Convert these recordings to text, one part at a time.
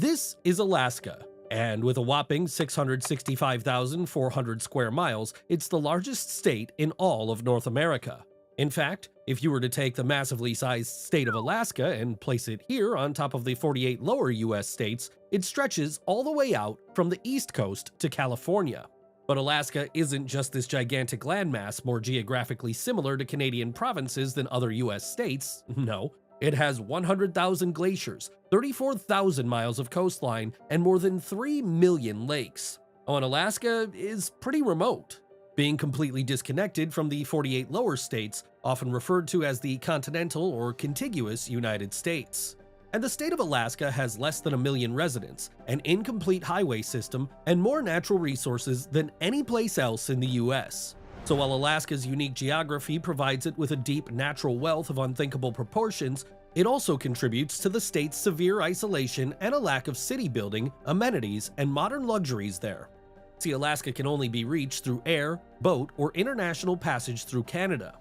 This is Alaska, and with a whopping 665,400 square miles, it's the largest state in all of North America. In fact, if you were to take the massively sized state of Alaska and place it here on top of the 48 lower US states, it stretches all the way out from the East Coast to California. But Alaska isn't just this gigantic landmass more geographically similar to Canadian provinces than other US states. No, it has 100,000 glaciers, 34,000 miles of coastline, and more than 3 million lakes. Oh, and Alaska is pretty remote, being completely disconnected from the 48 lower states, often referred to as the continental or contiguous United States. And the state of Alaska has less than 1 million residents, an incomplete highway system, and more natural resources than any place else in the US. So while Alaska's unique geography provides it with a deep natural wealth of unthinkable proportions, it also contributes to the state's severe isolation and a lack of city building, amenities, and modern luxuries there. See, Alaska can only be reached through air, boat, or international passage through Canada.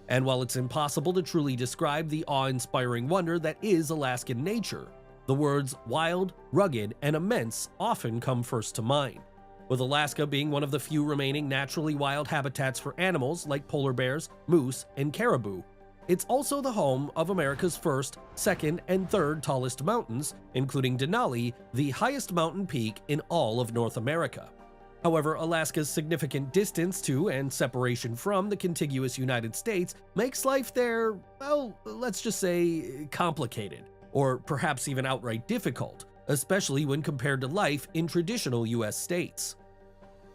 And while it's impossible to truly describe the awe-inspiring wonder that is Alaskan nature, the words wild, rugged, and immense often come first to mind, with Alaska being one of the few remaining naturally wild habitats for animals like polar bears, moose, and caribou. It's also the home of America's first, second, and third tallest mountains, including Denali, the highest mountain peak in all of North America. However, Alaska's significant distance to and separation from the contiguous United States makes life there, well, let's just say complicated, or perhaps even outright difficult, especially when compared to life in traditional US states.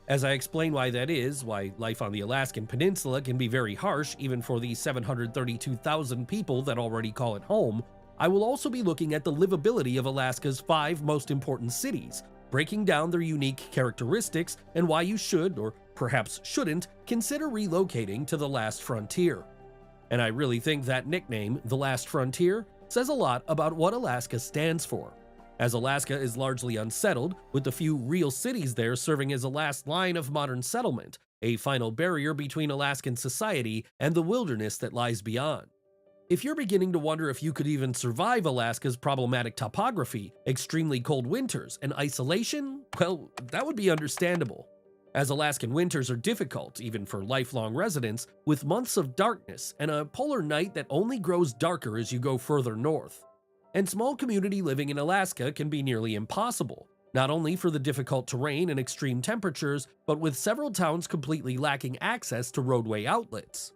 As I explain why that is, why life on the Alaskan Peninsula can be very harsh even for the 732,000 people that already call it home, I will also be looking at the livability of Alaska's 5 most important cities, breaking down their unique characteristics and why you should, or perhaps shouldn't, consider relocating to the Last Frontier. And I really think that nickname, the Last Frontier, says a lot about what Alaska stands for, as Alaska is largely unsettled, with the few real cities there serving as a last line of modern settlement, a final barrier between Alaskan society and the wilderness that lies beyond. If you're beginning to wonder if you could even survive Alaska's problematic topography, extremely cold winters, and isolation, well, that would be understandable, as Alaskan winters are difficult even for lifelong residents, with months of darkness and a polar night that only grows darker as you go further north. And small community living in Alaska can be nearly impossible, not only for the difficult terrain and extreme temperatures, but with several towns completely lacking access to roadway outlets.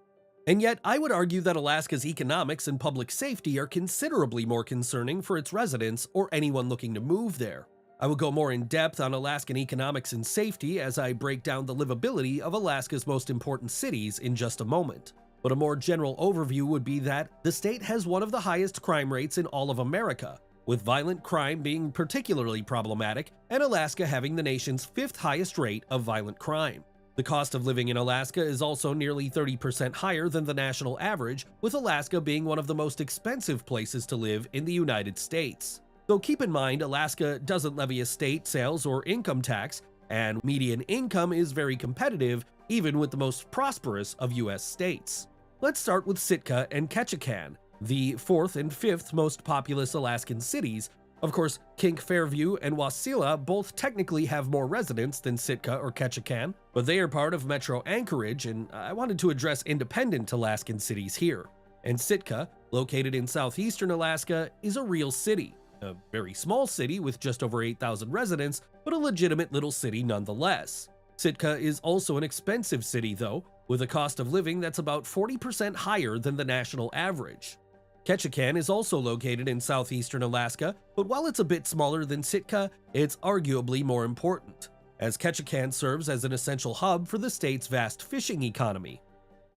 And yet, I would argue that Alaska's economics and public safety are considerably more concerning for its residents or anyone looking to move there. I will go more in depth on Alaskan economics and safety as I break down the livability of Alaska's most important cities in just a moment. But a more general overview would be that the state has one of the highest crime rates in all of America, with violent crime being particularly problematic, and Alaska having the nation's 5th highest rate of violent crime. The cost of living in Alaska is also nearly 30% higher than the national average, with Alaska being one of the most expensive places to live in the United States. Though keep in mind, Alaska doesn't levy a state sales or income tax, and median income is very competitive, even with the most prosperous of US states. Let's start with Sitka and Ketchikan, the 4th and 5th most populous Alaskan cities. Of course, Kink, Fairview, and Wasilla both technically have more residents than Sitka or Ketchikan, but they are part of Metro Anchorage, and I wanted to address independent Alaskan cities here. And Sitka, located in southeastern Alaska, is a real city. A very small city with just over 8,000 residents, but a legitimate little city nonetheless. Sitka is also an expensive city though, with a cost of living that's about 40% higher than the national average. Ketchikan is also located in southeastern Alaska, but while it's a bit smaller than Sitka, it's arguably more important, as Ketchikan serves as an essential hub for the state's vast fishing economy.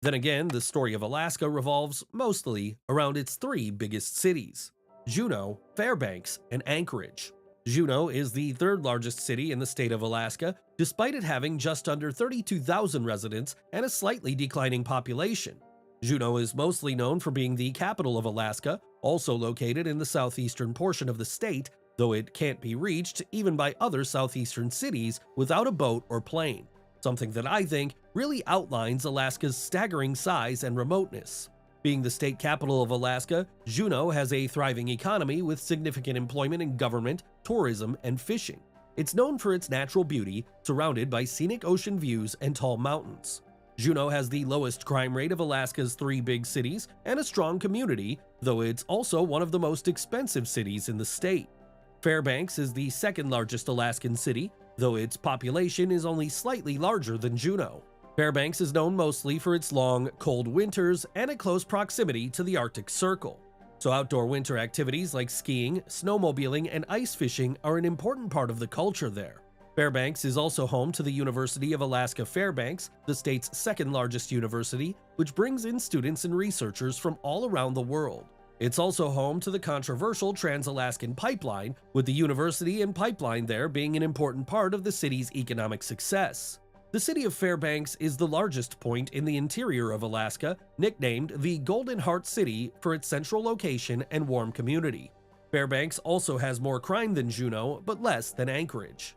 Then again, the story of Alaska revolves mostly around its 3 biggest cities: Juneau, Fairbanks, and Anchorage. Juneau is the 3rd largest city in the state of Alaska, despite it having just under 32,000 residents and a slightly declining population. Juneau is mostly known for being the capital of Alaska, also located in the southeastern portion of the state, though it can't be reached even by other southeastern cities without a boat or plane, something that I think really outlines Alaska's staggering size and remoteness. Being the state capital of Alaska, Juneau has a thriving economy with significant employment in government, tourism, and fishing. It's known for its natural beauty, surrounded by scenic ocean views and tall mountains. Juneau has the lowest crime rate of Alaska's 3 big cities and a strong community, though it's also one of the most expensive cities in the state. Fairbanks is the second largest Alaskan city, though its population is only slightly larger than Juneau. Fairbanks is known mostly for its long, cold winters and a close proximity to the Arctic Circle. So outdoor winter activities like skiing, snowmobiling, and ice fishing are an important part of the culture there. Fairbanks is also home to the University of Alaska Fairbanks, the state's second largest university, which brings in students and researchers from all around the world. It's also home to the controversial Trans-Alaskan Pipeline, with the university and pipeline there being an important part of the city's economic success. The city of Fairbanks is the largest point in the interior of Alaska, nicknamed the Golden Heart City for its central location and warm community. Fairbanks also has more crime than Juneau, but less than Anchorage.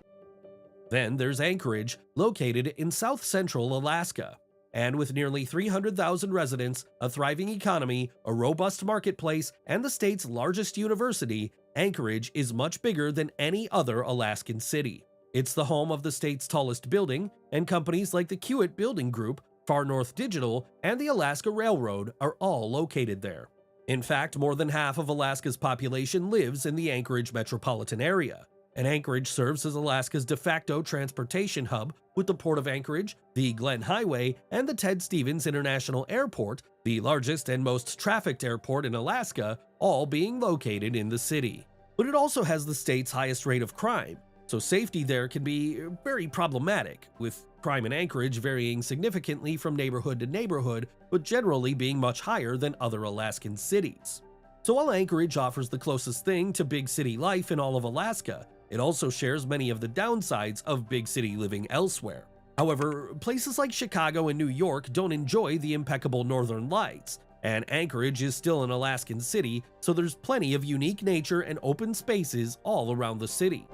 Then there's Anchorage, located in south-central Alaska. And with nearly 300,000 residents, a thriving economy, a robust marketplace, and the state's largest university, Anchorage is much bigger than any other Alaskan city. It's the home of the state's tallest building, and companies like the Kiewit Building Group, Far North Digital, and the Alaska Railroad are all located there. In fact, more than half of Alaska's population lives in the Anchorage metropolitan area. And Anchorage serves as Alaska's de facto transportation hub, with the Port of Anchorage, the Glenn Highway, and the Ted Stevens International Airport, the largest and most trafficked airport in Alaska, all being located in the city. But it also has the state's highest rate of crime, so safety there can be very problematic, with crime in Anchorage varying significantly from neighborhood to neighborhood, but generally being much higher than other Alaskan cities. So while Anchorage offers the closest thing to big city life in all of Alaska, it also shares many of the downsides of big city living elsewhere. However, places like Chicago and New York don't enjoy the impeccable northern lights, and Anchorage is still an Alaskan city, so there's plenty of unique nature and open spaces all around the city.